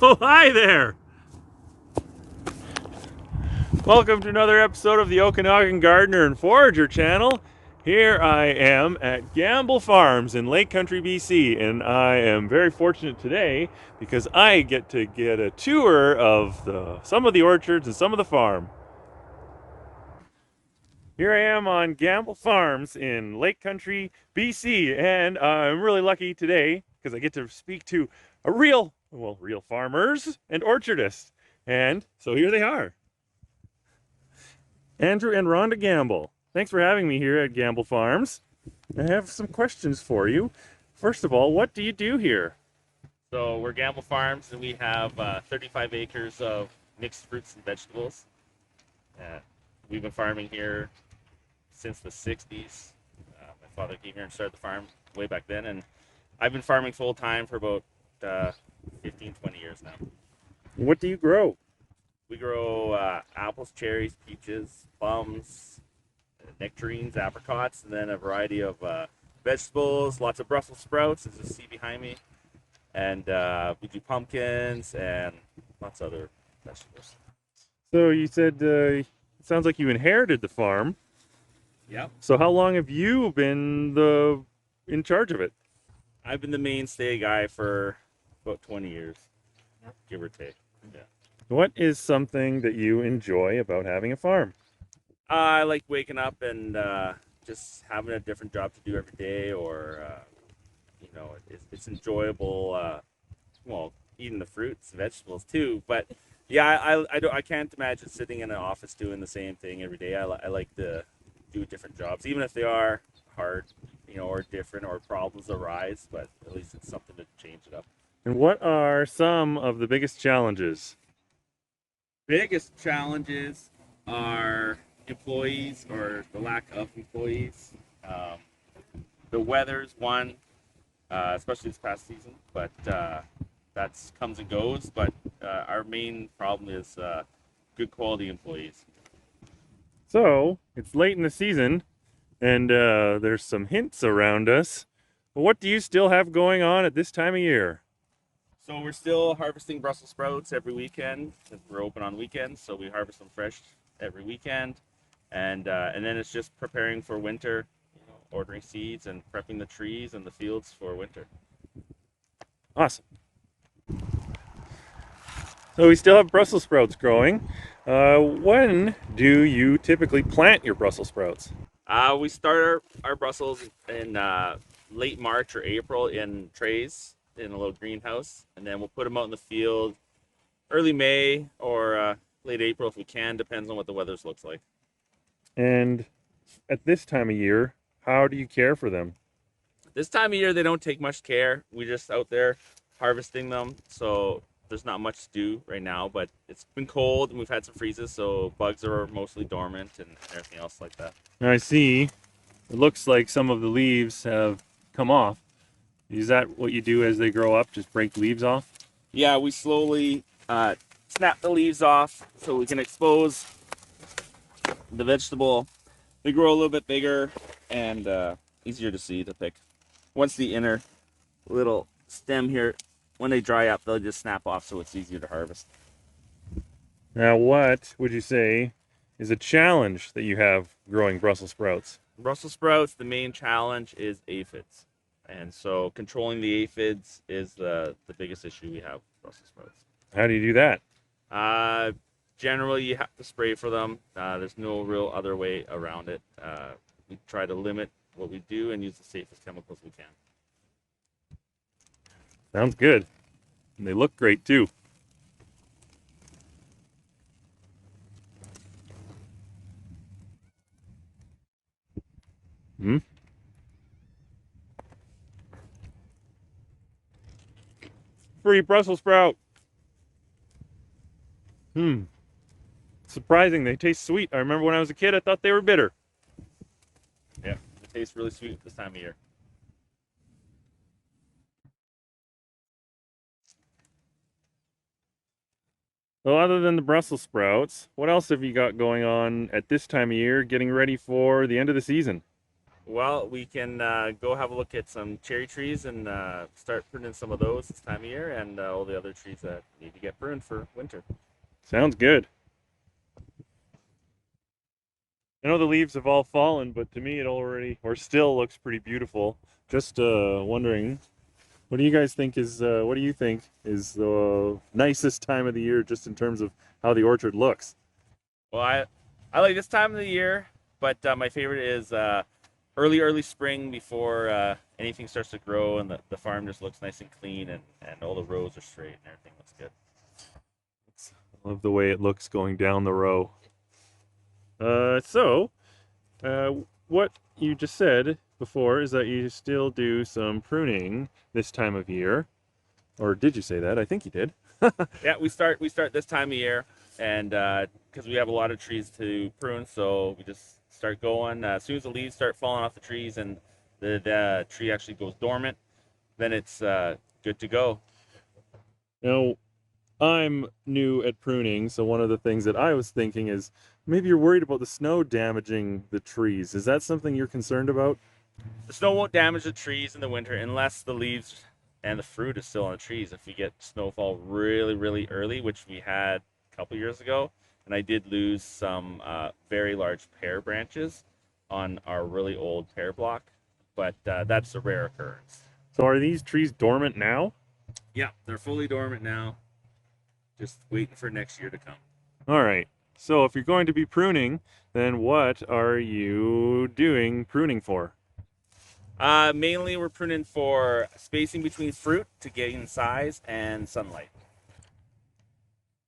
Oh, hi there! Welcome to another episode of the Okanagan Gardener and Forager channel. Here I am at Gambell Farms in Lake Country, BC, and I am very fortunate today because I get a tour of some of the orchards and some of the farm. Here I am on Gambell Farms in Lake Country, BC, and I'm really lucky today because I get to speak to real farmers and orchardists. And so here they are. Andrew and Rhonda Gambell. Thanks for having me here at Gambell Farms. I have some questions for you. First of all, what do you do here? So we're Gambell Farms, and we have 35 acres of mixed fruits and vegetables. We've been farming here since the 60s. My father came here and started the farm way back then, and I've been farming full time for about 15, 20 years now. What do you grow? We grow apples, cherries, peaches, plums, nectarines, apricots, and then a variety of vegetables, lots of Brussels sprouts, as you see behind me. And we do pumpkins and lots of other vegetables. So you said it sounds like you inherited the farm. Yep. So how long have you been in charge of it? I've been the mainstay guy for about 20 years, give or take. Yeah. What is something that you enjoy about having a farm? I like waking up and just having a different job to do every day, or it's enjoyable. Eating the fruits, and vegetables too. But yeah, I can't imagine sitting in an office doing the same thing every day. I like to do different jobs, even if they are hard, or different, or problems arise. But at least it's something to change it up. And what are some of the biggest challenges? Biggest challenges are employees, or the lack of employees. The weather's one, especially this past season, but that comes and goes. But our main problem is good quality employees. So it's late in the season, and there's some hints around us. What do you still have going on at this time of year? So we're still harvesting Brussels sprouts every weekend. We're open on weekends, so we harvest them fresh every weekend, and then it's just preparing for winter, ordering seeds and prepping the trees and the fields for winter. Awesome. So we still have Brussels sprouts growing. When do you typically plant your Brussels sprouts? We start our Brussels in late March or April in trays in a little greenhouse, and then we'll put them out in the field early May or late April if we can, depends on what the weather looks like. And at this time of year, how do you care for them? This time of year, they don't take much care. We just out there harvesting them, so there's not much to do right now, but it's been cold and we've had some freezes, so bugs are mostly dormant and everything else like that. I see. It looks like some of the leaves have come off. Is that what you do as they grow up? Just break leaves off? Yeah, we slowly snap the leaves off so we can expose the vegetable. They grow a little bit bigger and easier to see, to pick. Once the inner little stem here, when they dry up, they'll just snap off, so it's easier to harvest. Now, what would you say is a challenge that you have growing Brussels sprouts? Brussels sprouts, the main challenge is aphids. And so controlling the aphids is the biggest issue we have with Brussels sprouts. How do you do that? Generally, you have to spray for them. There's no real other way around it. We try to limit what we do and use the safest chemicals we can. Sounds good. And they look great too. Hmm? Free Brussels sprout. Surprising, they taste sweet. I remember when I was a kid, I thought they were bitter. Yeah, it tastes really sweet this time of year. Well, other than the Brussels sprouts, what else have you got going on at this time of year, getting ready for the end of the season? Well, we can go have a look at some cherry trees and start pruning some of those this time of year, and all the other trees that need to get pruned for winter. Sounds good. I know the leaves have all fallen, but to me it already or still looks pretty beautiful. Just wondering, what do you guys think is what do you think is the nicest time of the year just in terms of how the orchard looks? Well, I like this time of the year, but my favorite is early spring before anything starts to grow and the farm just looks nice and clean and all the rows are straight and everything looks good. I love the way it looks going down the row. So, uh, what you just said before is that you still do some pruning this time of year. Or did you say that? I think you did. Yeah, we start this time of year, and because we have a lot of trees to prune, so we just start going. As soon as the leaves start falling off the trees and the tree actually goes dormant, then it's good to go. Now, I'm new at pruning, so one of the things that I was thinking is maybe you're worried about the snow damaging the trees. Is that something you're concerned about? The snow won't damage the trees in the winter unless the leaves and the fruit is still on the trees. If we get snowfall really early, which we had a couple years ago, and I did lose some very large pear branches on our really old pear block, but that's a rare occurrence. So are these trees dormant now? Yeah, they're fully dormant now, just waiting for next year to come. All right. So if you're going to be pruning, then what are you doing pruning for? Mainly, we're pruning for spacing between fruit to gain size and sunlight.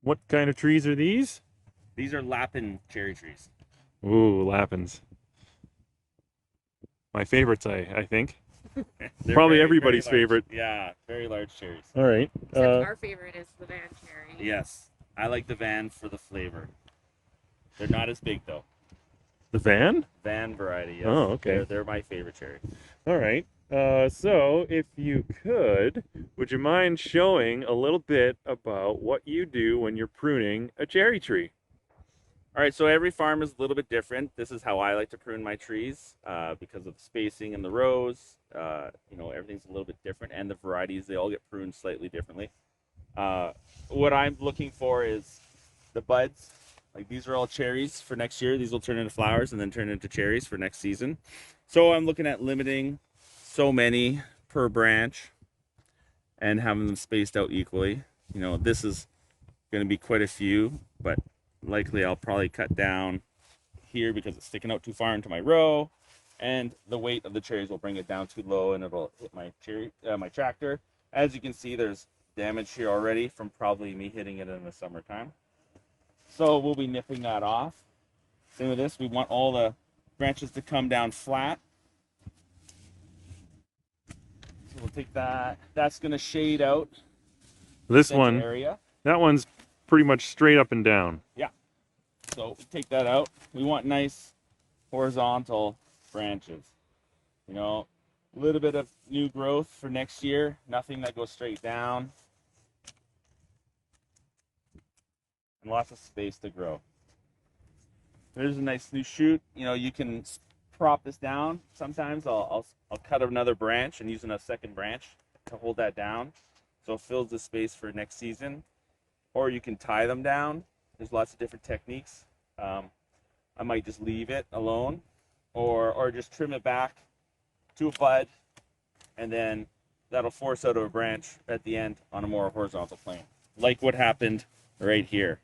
What kind of trees are these? These are Lapin cherry trees. Ooh, lapins. My favorites, I think. They're Probably very everybody's large. favorite. Yeah, very large cherries. All right. Except our favorite is the van cherry. Yes, I like the van for the flavor. They're not as big though. The van? Van variety. Yes. Oh, okay. They're my favorite cherry. All right. So if you could, would you mind showing a little bit about what you do when you're pruning a cherry tree? All right, so every farm is a little bit different. This is how I like to prune my trees because of the spacing in the rows. Everything's a little bit different, and the varieties they all get pruned slightly differently. What I'm looking for is the buds. Like these are all cherries for next year. These will turn into flowers and then turn into cherries for next season. So I'm looking at limiting so many per branch and having them spaced out equally. This is going to be quite a few, but likely I'll probably cut down here because it's sticking out too far into my row, and the weight of the cherries will bring it down too low and it'll hit my tractor. As you can see, there's damage here already from probably me hitting it in the summertime. So we'll be nipping that off. Same with this, we want all the branches to come down flat. So we'll take that. That's going to shade out This center one, area. that one's pretty much straight up and down. Yeah. So we take that out. We want nice horizontal branches. A little bit of new growth for next year. Nothing that goes straight down. And lots of space to grow. There's a nice new shoot. You can prop this down. Sometimes I'll cut another branch and use a second branch to hold that down, so it fills the space for next season. Or you can tie them down. There's lots of different techniques. I might just leave it alone, or just trim it back to a bud, and then that'll force out a branch at the end on a more horizontal plane, like what happened right here.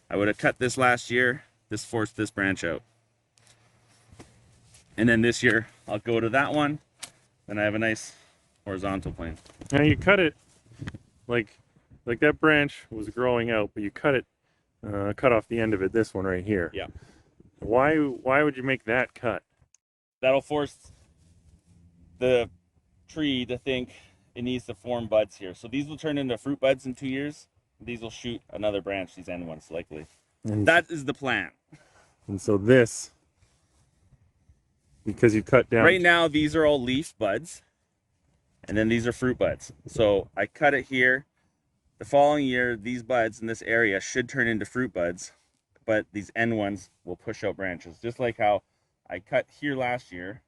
I would have cut this last year. This forced this branch out. And then this year, I'll go to that one. Then I have a nice horizontal plane. Now you cut it like that branch was growing out, but you cut off the end of it. This one right here. Yeah. Why would you make that cut? That'll force the tree to think it needs to form buds here. So these will turn into fruit buds in 2 years. These will shoot another branch, these end ones likely. And That is the plan. so this, because you cut down. Right now, these are all leaf buds, and then these are fruit buds. So I cut it here. The following year, these buds in this area should turn into fruit buds, but these end ones will push out branches. Just like how I cut here last year,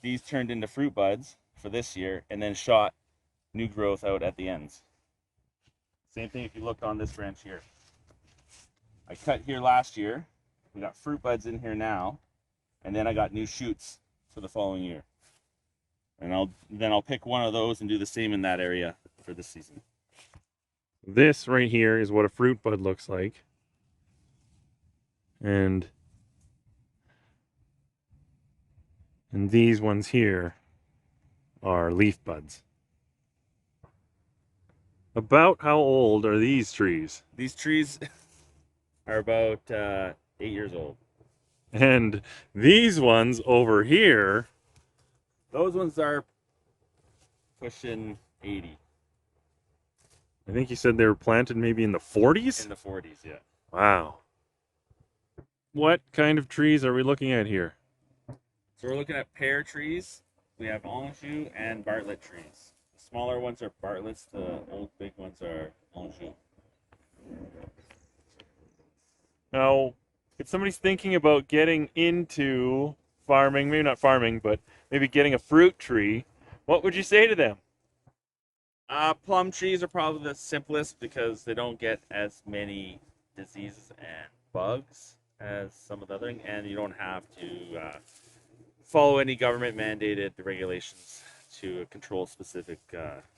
these turned into fruit buds for this year and then shot new growth out at the ends. Same thing if you look on this branch here. I cut here last year. We got fruit buds in here now, and then I got new shoots for the following year. And I'll pick one of those and do the same in that area for this season. This right here is what a fruit bud looks like. And these ones here are leaf buds. About how old are these trees? These trees are about 8 years old. And these ones over here, Those ones are pushing 80. I think you said they were planted maybe in the 40s? In the 40s, yeah. Wow. What kind of trees are we looking at here? So we're looking at pear trees. We have Anjou and Bartlett trees. The smaller ones are Bartletts. The old big ones are Anjou. Now, if somebody's thinking about getting into farming, maybe not farming, but maybe getting a fruit tree, what would you say to them? Plum trees are probably the simplest because they don't get as many diseases and bugs as some of the other, and you don't have to follow any government mandated regulations to control specific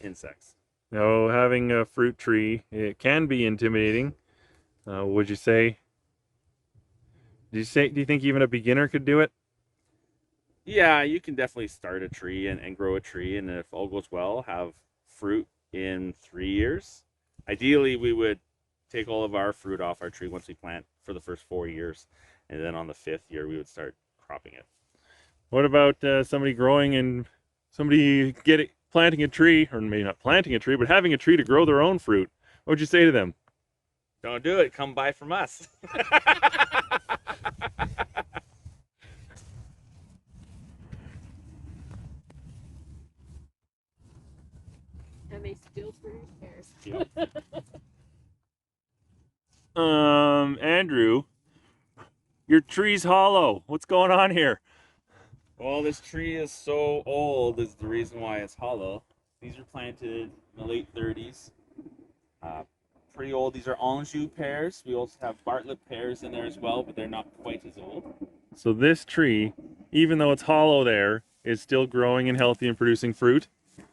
insects. Now, having a fruit tree, it can be intimidating. Would you say? Do you think even a beginner could do it? Yeah, you can definitely start a tree and grow a tree, and if all goes well, have fruit in 3 years. Ideally, we would take all of our fruit off our tree once we plant for the first 4 years, and then on the 5th year, we would start cropping it. What about somebody planting a tree, or maybe not planting a tree, but having a tree to grow their own fruit? What would you say to them? Don't do it. Come buy from us. And they still produce pears. Yeah. Andrew, your tree's hollow. What's going on here? Well, this tree is so old is the reason why it's hollow. These were planted in the late 30s. Pretty old. These are Anjou pears. We also have Bartlett pears in there as well, but they're not quite as old. So this tree, even though it's hollow there, is still growing and healthy and producing fruit?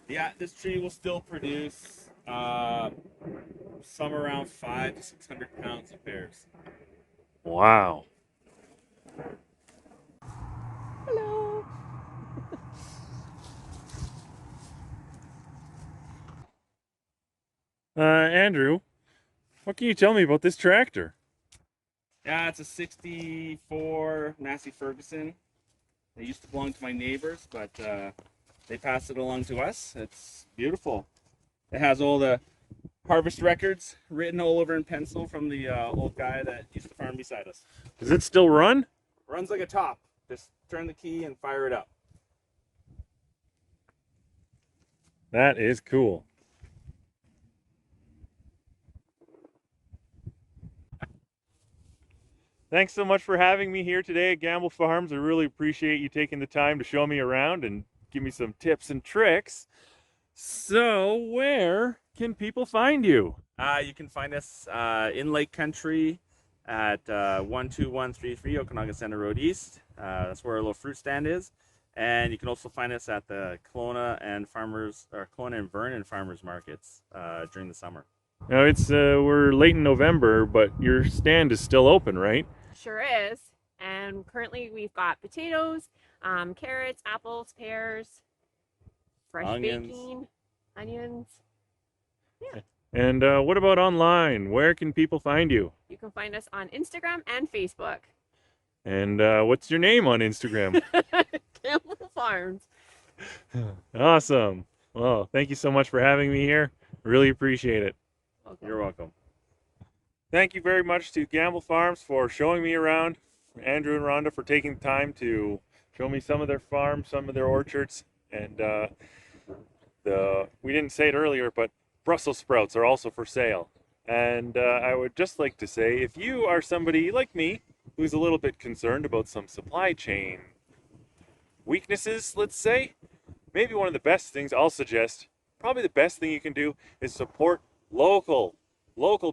Yeah, this tree will still produce somewhere around 500 to 600 pounds of pears. Wow. Hello. Andrew, what can you tell me about this tractor? Yeah, it's a 64 Massey Ferguson. They used to belong to my neighbors, but they passed it along to us. It's beautiful. It has all the harvest records written all over in pencil from the old guy that used to farm beside us. Does it still run? Runs like a top. Just turn the key and fire it up. That is cool. Thanks so much for having me here today at Gambell Farms. I really appreciate you taking the time to show me around and give me some tips and tricks. So, where can people find you? You can find us in Lake Country at 12133 Okanagan Center Road East. That's where our little fruit stand is. And you can also find us at the Kelowna and Vernon Farmers Markets during the summer. Now we're late in November, but your stand is still open, right? Sure is. And currently we've got potatoes, carrots, apples, pears, fresh Onions. baking, onions. Yeah. And what about online? Where can people find you? You can find us on Instagram and Facebook. And what's your name on Instagram? Gambell Farms. Awesome. Well, thank you so much for having me here. Really appreciate it. Welcome. You're welcome. Thank you very much to Gambell Farms for showing me around, Andrew and Rhonda for taking time to show me some of their farms, some of their orchards, and we didn't say it earlier, but Brussels sprouts are also for sale. And I would just like to say, if you are somebody like me who's a little bit concerned about some supply chain weaknesses, let's say, maybe one of the best things I'll suggest, probably the best thing you can do, is support local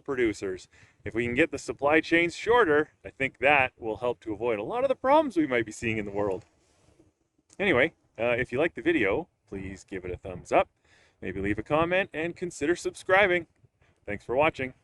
producers. If we can get the supply chains shorter, I think that will help to avoid a lot of the problems we might be seeing in the world. Anyway, if you like the video, please give it a thumbs up, maybe leave a comment, and consider subscribing. Thanks for watching.